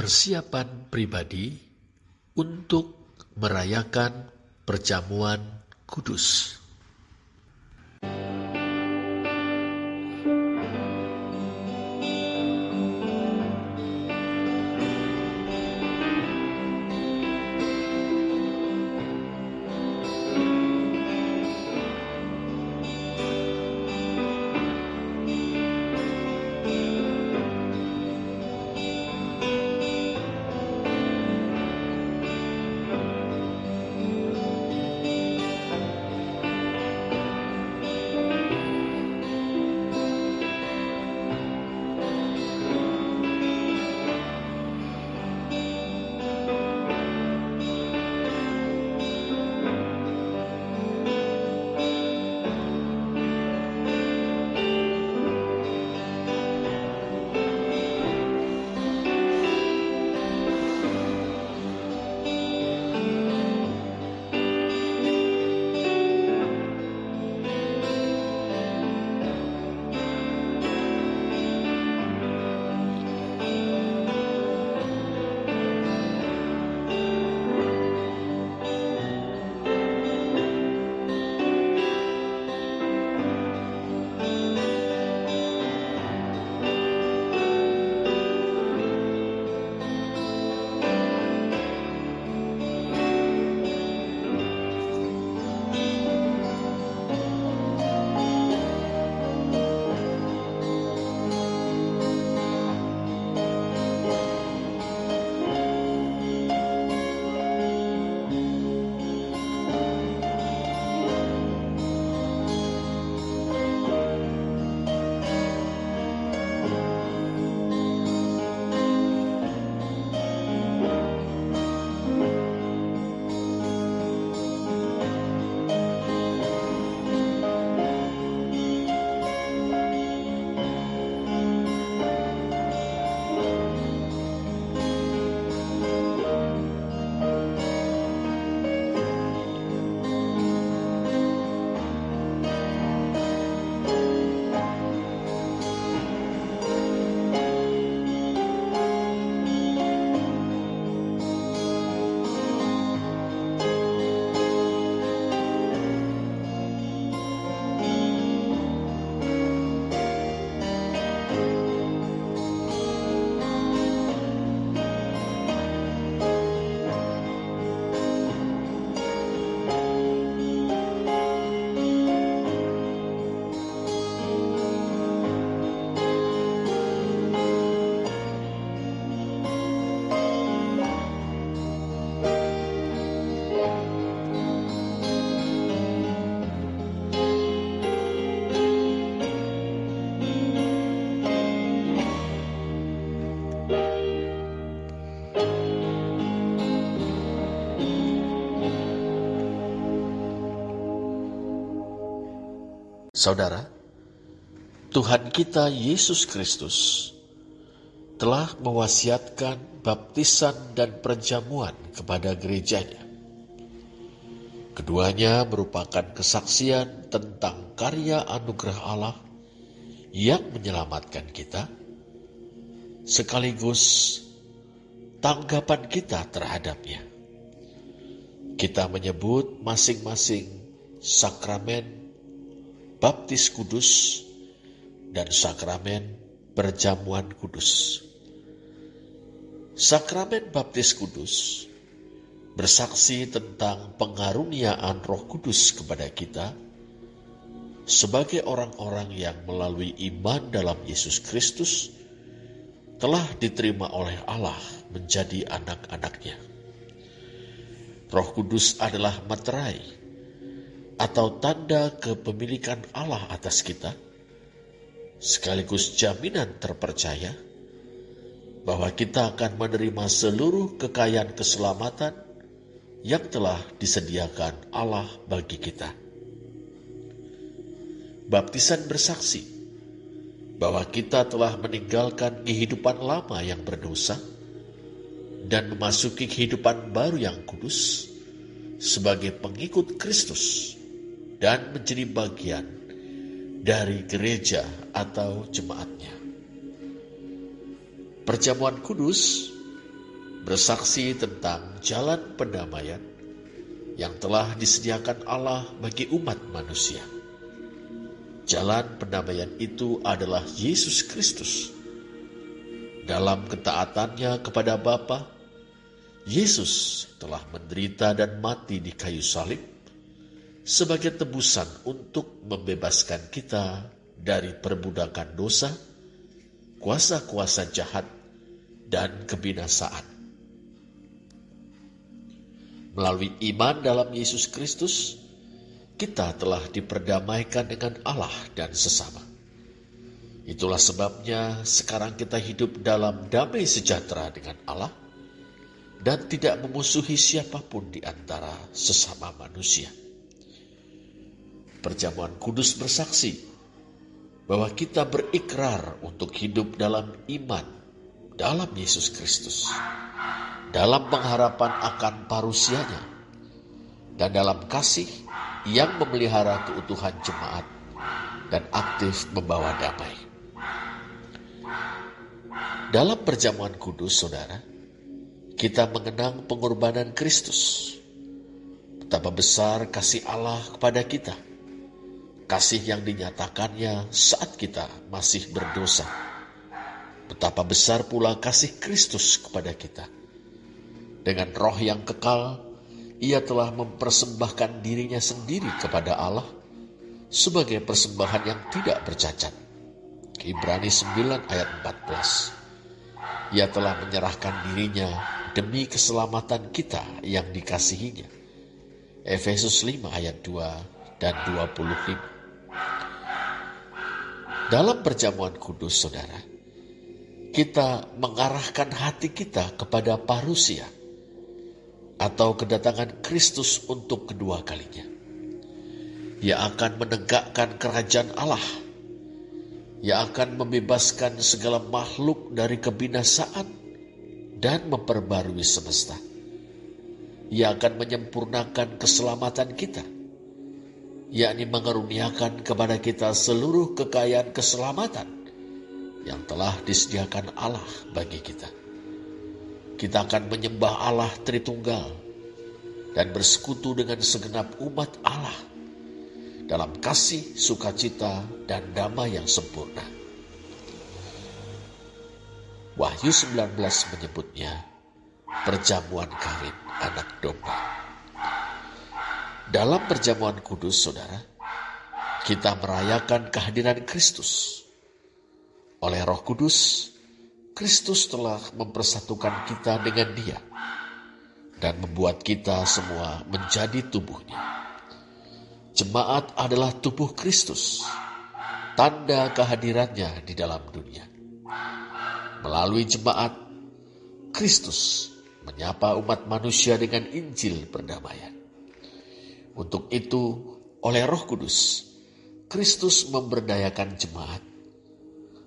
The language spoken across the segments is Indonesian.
persiapan pribadi untuk merayakan perjamuan kudus. Saudara, Tuhan kita Yesus Kristus telah mewasiatkan baptisan dan perjamuan kepada gerejanya. Keduanya merupakan kesaksian tentang karya anugerah Allah yang menyelamatkan kita, sekaligus tanggapan kita terhadapnya. Kita menyebut masing-masing sakramen baptis kudus dan sakramen perjamuan kudus. Sakramen baptis kudus bersaksi tentang pengaruniaan Roh Kudus kepada kita sebagai orang-orang yang melalui iman dalam Yesus Kristus telah diterima oleh Allah menjadi anak-anaknya. Roh Kudus adalah materai atau tanda kepemilikan Allah atas kita, sekaligus jaminan terpercaya bahwa kita akan menerima seluruh kekayaan keselamatan yang telah disediakan Allah bagi kita. Baptisan bersaksi bahwa kita telah meninggalkan kehidupan lama yang berdosa dan memasuki kehidupan baru yang kudus sebagai pengikut Kristus dan menjadi bagian dari gereja atau jemaatnya. Perjamuan kudus bersaksi tentang jalan pendamaian yang telah disediakan Allah bagi umat manusia. Jalan pendamaian itu adalah Yesus Kristus. Dalam ketaatannya kepada Bapa, Yesus telah menderita dan mati di kayu salib sebagai tebusan untuk membebaskan kita dari perbudakan dosa, kuasa-kuasa jahat, dan kebinasaan. Melalui iman dalam Yesus Kristus, kita telah diperdamaikan dengan Allah dan sesama. Itulah sebabnya sekarang kita hidup dalam damai sejahtera dengan Allah dan tidak memusuhi siapapun di antara sesama manusia. Perjamuan kudus bersaksi bahwa kita berikrar untuk hidup dalam iman dalam Yesus Kristus, dalam pengharapan akan parusianya, dan dalam kasih yang memelihara keutuhan jemaat dan aktif membawa damai. Dalam perjamuan kudus, saudara, kita mengenang pengorbanan Kristus. Betapa besar kasih Allah kepada kita. Kasih yang dinyatakannya saat kita masih berdosa. Betapa besar pula kasih Kristus kepada kita. Dengan roh yang kekal, Ia telah mempersembahkan dirinya sendiri kepada Allah sebagai persembahan yang tidak bercacat. Ibrani 9 ayat 14. Ia telah menyerahkan dirinya demi keselamatan kita yang dikasihinya. Efesus 5 ayat 2 dan 25. Dalam perjamuan kudus, saudara, kita mengarahkan hati kita kepada parusia atau kedatangan Kristus untuk kedua kalinya. Ia akan menegakkan kerajaan Allah. Ia akan membebaskan segala makhluk dari kebinasaan dan memperbarui semesta. Ia akan menyempurnakan keselamatan kita, yakni mengaruniakan kepada kita seluruh kekayaan keselamatan yang telah disediakan Allah bagi kita. Kita akan menyembah Allah Tritunggal dan bersekutu dengan segenap umat Allah dalam kasih, sukacita, dan damai yang sempurna. Wahyu 19 menyebutnya perjamuan kawin anak domba. Dalam perjamuan kudus, saudara, kita merayakan kehadiran Kristus. Oleh Roh Kudus, Kristus telah mempersatukan kita dengan Dia dan membuat kita semua menjadi tubuhnya. Jemaat adalah tubuh Kristus, tanda kehadirannya di dalam dunia. Melalui jemaat, Kristus menyapa umat manusia dengan Injil perdamaian. Untuk itu, oleh Roh Kudus, Kristus memberdayakan jemaat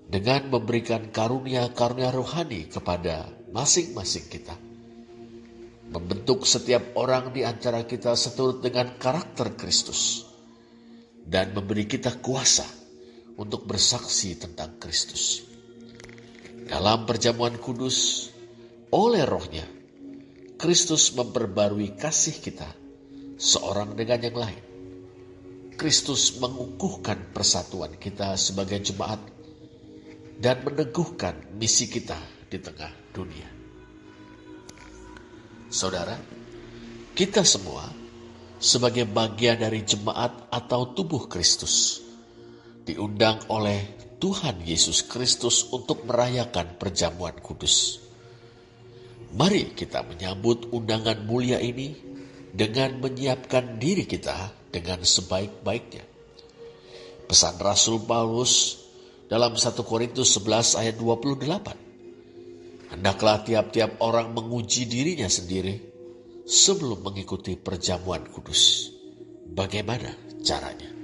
dengan memberikan karunia-karunia rohani kepada masing-masing kita. Membentuk setiap orang di antara kita seturut dengan karakter Kristus dan memberi kita kuasa untuk bersaksi tentang Kristus. Dalam perjamuan kudus, oleh Roh-Nya, Kristus memperbarui kasih kita seorang dengan yang lain. Kristus mengukuhkan persatuan kita sebagai jemaat dan meneguhkan misi kita di tengah dunia. Saudara, kita semua sebagai bagian dari jemaat atau tubuh Kristus diundang oleh Tuhan Yesus Kristus untuk merayakan perjamuan kudus. Mari kita menyambut undangan mulia ini dengan menyiapkan diri kita dengan sebaik-baiknya. Pesan Rasul Paulus dalam 1 Korintus 11 ayat 28. Hendaklah tiap-tiap orang menguji dirinya sendiri sebelum mengikuti perjamuan kudus. Bagaimana caranya?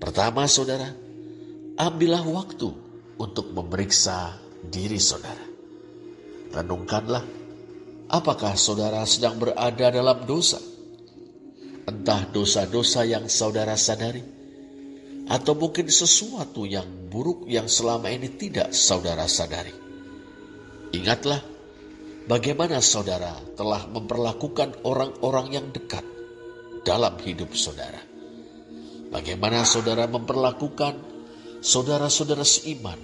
Pertama, saudara, ambillah waktu untuk memeriksa diri saudara. Renungkanlah, apakah saudara sedang berada dalam dosa? Entah dosa-dosa yang saudara sadari, atau mungkin sesuatu yang buruk yang selama ini tidak saudara sadari. Ingatlah bagaimana saudara telah memperlakukan orang-orang yang dekat dalam hidup saudara. Bagaimana saudara memperlakukan saudara-saudara seiman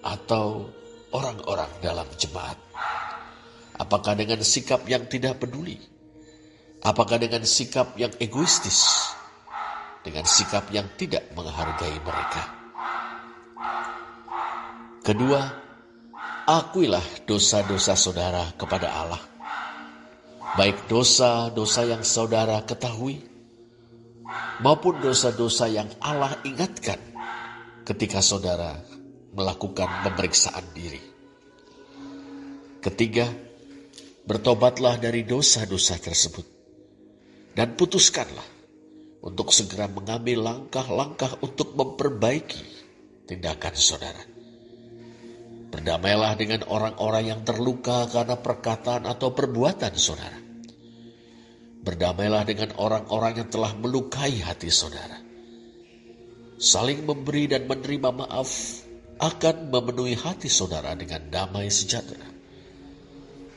atau orang-orang dalam jemaat. Apakah dengan sikap yang tidak peduli? Apakah dengan sikap yang egoistis? Dengan sikap yang tidak menghargai mereka? Kedua, akuilah dosa-dosa saudara kepada Allah. Baik dosa-dosa yang saudara ketahui, maupun dosa-dosa yang Allah ingatkan ketika saudara melakukan pemeriksaan diri. Ketiga, bertobatlah dari dosa-dosa tersebut dan putuskanlah untuk segera mengambil langkah-langkah untuk memperbaiki tindakan saudara. Berdamailah dengan orang-orang yang terluka karena perkataan atau perbuatan saudara. Berdamailah dengan orang-orang yang telah melukai hati saudara. Saling memberi dan menerima maaf akan memenuhi hati saudara dengan damai sejahtera.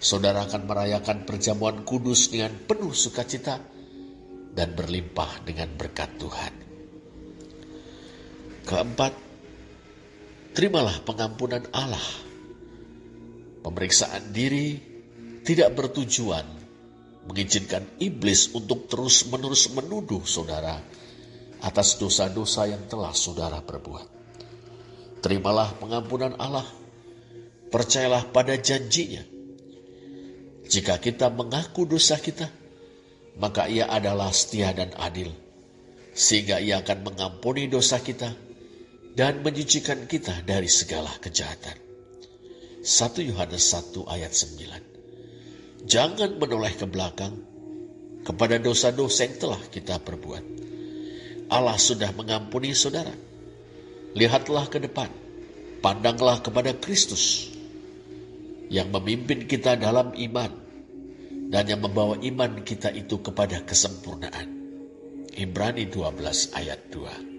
Saudara akan merayakan perjamuan kudus dengan penuh sukacita dan berlimpah dengan berkat Tuhan. Keempat, terimalah pengampunan Allah. Pemeriksaan diri tidak bertujuan mengizinkan iblis untuk terus-menerus menuduh saudara atas dosa-dosa yang telah saudara perbuat. Terimalah pengampunan Allah. Percayalah pada janjinya. Jika kita mengaku dosa kita, maka Ia adalah setia dan adil, sehingga Ia akan mengampuni dosa kita dan menyucikan kita dari segala kejahatan. 1 Yohanes 1 ayat 9. Jangan menoleh ke belakang kepada dosa-dosa yang telah kita perbuat. Allah sudah mengampuni saudara. Lihatlah ke depan, pandanglah kepada Kristus yang memimpin kita dalam iman dan yang membawa iman kita itu kepada kesempurnaan. Ibrani 12 ayat 2.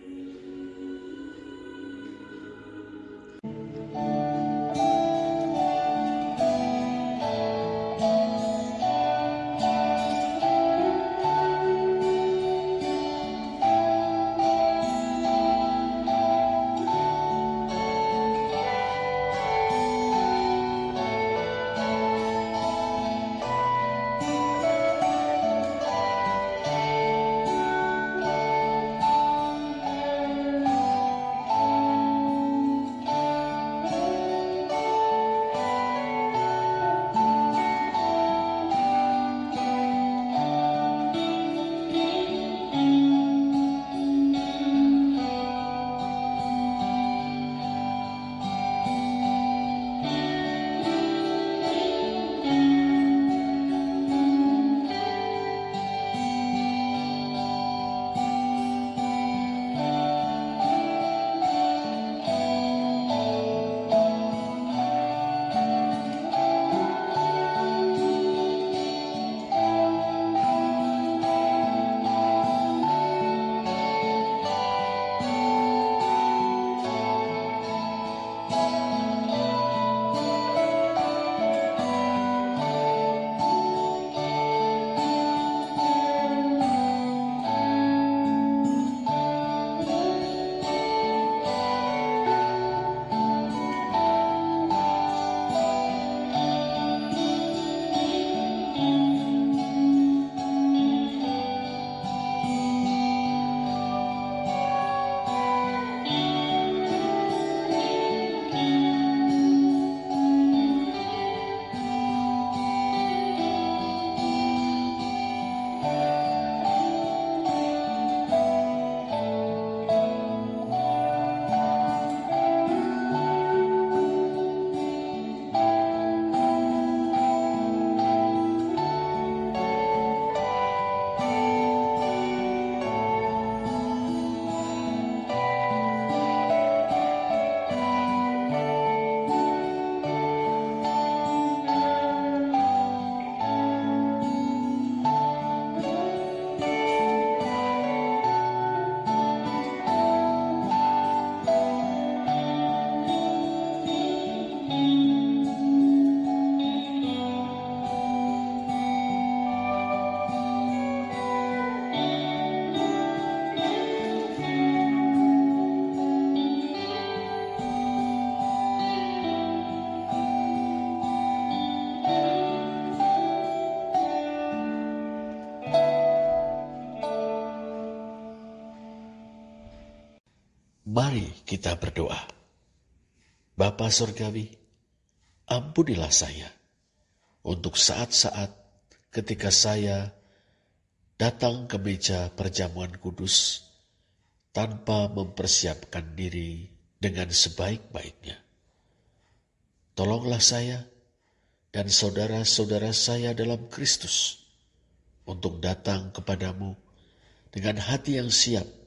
Mari kita berdoa. Bapa Surgawi, ampunilah saya untuk saat-saat ketika saya datang ke meja perjamuan kudus tanpa mempersiapkan diri dengan sebaik-baiknya. Tolonglah saya dan saudara-saudara saya dalam Kristus untuk datang kepadamu dengan hati yang siap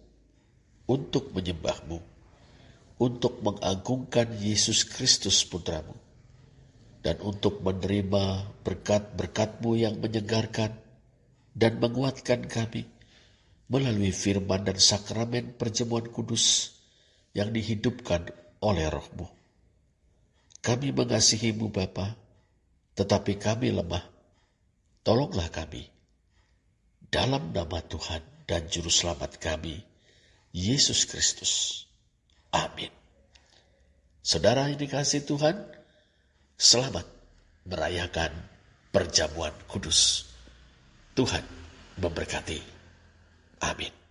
untuk menyembahmu, untuk mengagungkan Yesus Kristus Putramu, dan untuk menerima berkat-berkat-Mu yang menyegarkan dan menguatkan kami melalui firman dan sakramen perjamuan kudus yang dihidupkan oleh Roh-Mu. Kami mengasihi-Mu Bapa, tetapi kami lemah. Tolonglah kami. Dalam nama Tuhan dan Juru Selamat kami, Yesus Kristus. Amin. Saudara yang dikasihi Tuhan, selamat merayakan perjamuan kudus. Tuhan memberkati. Amin.